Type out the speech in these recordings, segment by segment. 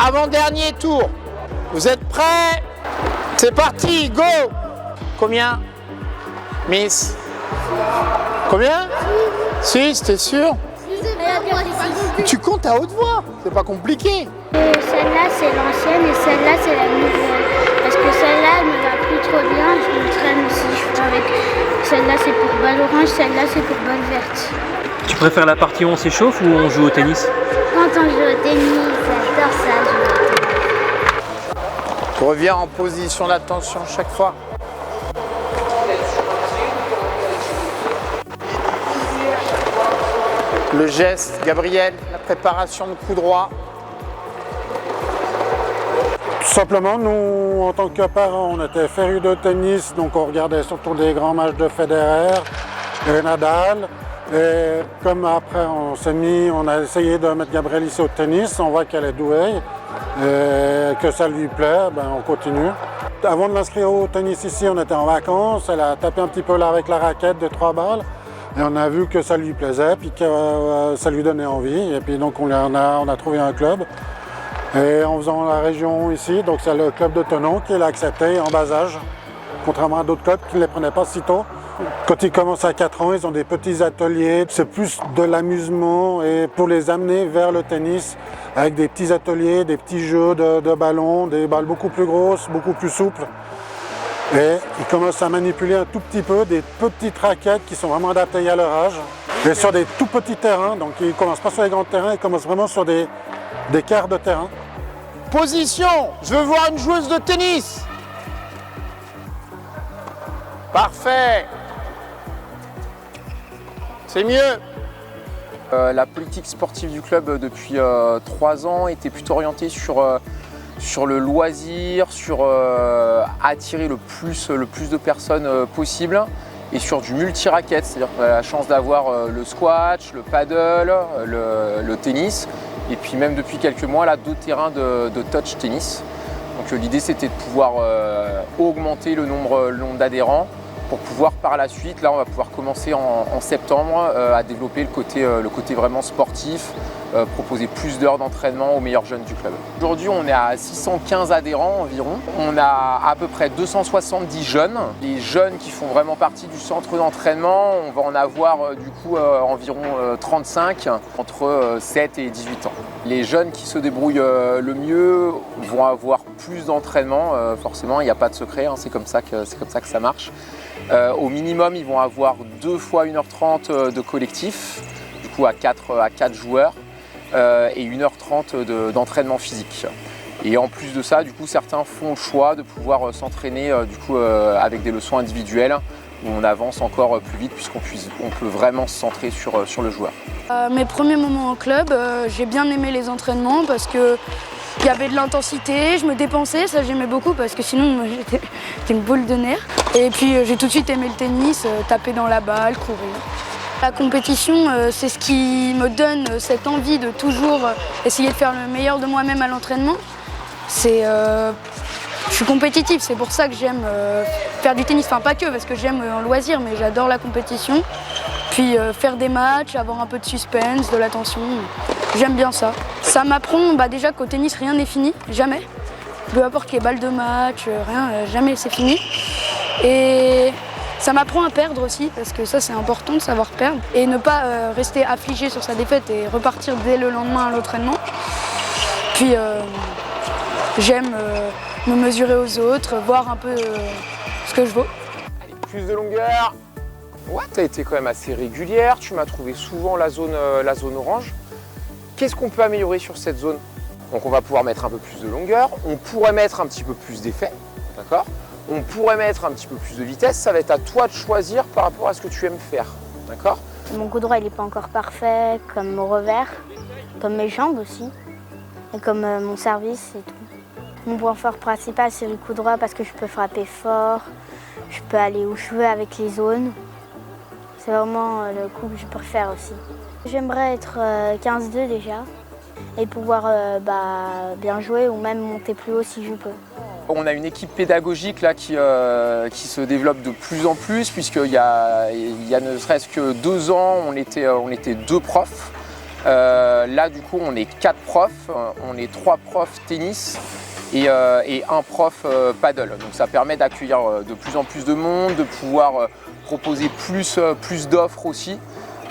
Avant-dernier tour. Vous êtes prêts? C'est parti, go! Combien? Miss? Combien? 6, t'es sûr? Tu comptes à haute voix, c'est pas compliqué. Celle-là c'est l'ancienne et celle-là c'est la nouvelle. Parce que celle-là elle me va plus trop bien, je me traîne si je fais avec. Celle-là c'est pour balle orange, celle-là c'est pour balle verte. Tu préfères la partie où on s'échauffe ou on joue au tennis? Quand on joue au tennis, j'adore ça jouer au tennis. Reviens en position d'attention chaque fois. Le geste, Gabriel, la préparation de coup droit. Tout simplement, nous, en tant que parents, on était férus de tennis, donc on regardait surtout des grands matchs de Federer et Nadal. Et comme après, on a essayé de mettre Gabriel ici au tennis, on voit qu'elle est douée et que ça lui plaît, ben on continue. Avant de l'inscrire au tennis ici, on était en vacances, elle a tapé un petit peu là avec la raquette de 3 balles. Et on a vu que ça lui plaisait, puis que ça lui donnait envie. Et puis donc on a trouvé un club. Et en faisant la région ici, donc c'est le club de Thonon qui l'a accepté en bas âge, contrairement à d'autres clubs qui ne les prenaient pas si tôt. Quand ils commencent à 4 ans, ils ont des petits ateliers. C'est plus de l'amusement et pour les amener vers le tennis avec des petits ateliers, des petits jeux de ballons, des balles beaucoup plus grosses, beaucoup plus souples. Et ils commencent à manipuler un tout petit peu des petites raquettes qui sont vraiment adaptées à leur âge. Et sur des tout petits terrains, donc ils ne commencent pas sur les grands terrains, ils commencent vraiment sur des quarts de terrain. Position, je veux voir une joueuse de tennis. Parfait. C'est mieux. La politique sportive du club depuis 3 ans était plutôt orientée sur le loisir, sur attirer le plus de personnes possible et sur du multi-raquette, c'est-à-dire qu'on a la chance d'avoir le squash, le paddle, le tennis et puis même depuis quelques mois là 2 terrains de touch tennis. Donc l'idée c'était de pouvoir augmenter le nombre d'adhérents pour pouvoir par la suite, là on va pouvoir commencer en septembre à développer le côté vraiment sportif, proposer plus d'heures d'entraînement aux meilleurs jeunes du club. Aujourd'hui on est à 615 adhérents environ, on a à peu près 270 jeunes. Les jeunes qui font vraiment partie du centre d'entraînement, on va en avoir du coup environ 35 entre 7 et 18 ans. Les jeunes qui se débrouillent le mieux vont avoir plus d'entraînement, forcément il n'y a pas de secret, hein, c'est comme ça que ça marche. Au minimum, ils vont avoir 2 fois 1h30 de collectif, du coup à 4 joueurs, et 1h30 d'entraînement physique. Et en plus de ça, du coup, certains font le choix de pouvoir s'entraîner avec des leçons individuelles où on avance encore plus vite puisqu'on peut vraiment se centrer sur le joueur. Mes premiers moments en club, j'ai bien aimé les entraînements parce que il y avait de l'intensité, je me dépensais, ça j'aimais beaucoup parce que sinon j'étais une boule de nerfs. Et puis j'ai tout de suite aimé le tennis, taper dans la balle, courir. La compétition, c'est ce qui me donne cette envie de toujours essayer de faire le meilleur de moi-même à l'entraînement. Je suis compétitive, c'est pour ça que j'aime faire du tennis, enfin pas que parce que j'aime en loisir, mais j'adore la compétition. Puis faire des matchs, avoir un peu de suspense, de l'attention, j'aime bien ça. Ça m'apprend déjà qu'au tennis rien n'est fini, jamais. Peu importe les balles de match, rien, jamais c'est fini. Et ça m'apprend à perdre aussi, parce que ça c'est important de savoir perdre. Et ne pas rester affligé sur sa défaite et repartir dès le lendemain à l'entraînement. Puis j'aime me mesurer aux autres, voir un peu ce que je vaux. Allez, plus de longueur. Ouais, tu as été quand même assez régulière, tu m'as trouvé souvent la zone orange. Qu'est-ce qu'on peut améliorer sur cette zone? Donc on va pouvoir mettre un peu plus de longueur, on pourrait mettre un petit peu plus d'effet, d'accord? On pourrait mettre un petit peu plus de vitesse, ça va être à toi de choisir par rapport à ce que tu aimes faire, d'accord? Mon coup droit il n'est pas encore parfait, comme mon revers, comme mes jambes aussi, et comme mon service et tout. Mon point fort principal c'est le coup droit parce que je peux frapper fort, je peux aller où je veux avec les zones. C'est vraiment le coup que je préfère aussi. J'aimerais être 15-2 déjà et pouvoir bien jouer ou même monter plus haut si je peux. On a une équipe pédagogique là qui se développe de plus en plus puisqu'il y a ne serait-ce que 2 ans, on était 2 profs. Là du coup on est 4 profs, on est 3 profs tennis et un prof paddle. Donc ça permet d'accueillir de plus en plus de monde, de pouvoir proposer plus d'offres aussi.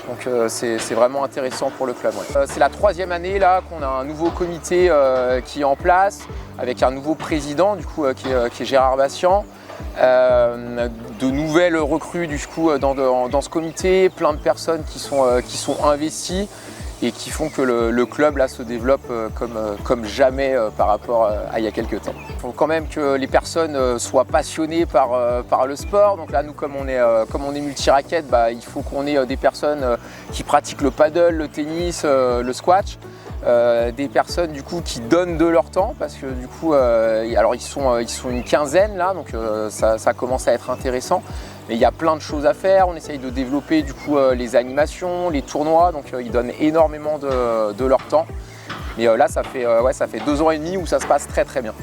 Donc c'est vraiment intéressant pour le club. Ouais. C'est la 3e année là qu'on a un nouveau comité qui est en place, avec un nouveau président du coup qui est Gérard Bastian. De nouvelles recrues du coup dans ce comité, plein de personnes qui sont investies et qui font que le club là se développe comme jamais par rapport à il y a quelques temps. Il faut quand même que les personnes soient passionnées par le sport. Donc là nous comme on est multi-raquettes, il faut qu'on ait des personnes qui pratiquent le paddle, le tennis, le squash. Des personnes du coup qui donnent de leur temps parce que du coup alors ils sont une quinzaine là, donc ça commence à être intéressant, mais il y a plein de choses à faire. On essaye de développer du coup les animations, les tournois, donc ils donnent énormément de leur temps, mais là ça fait 2 ans et demi où ça se passe très très bien.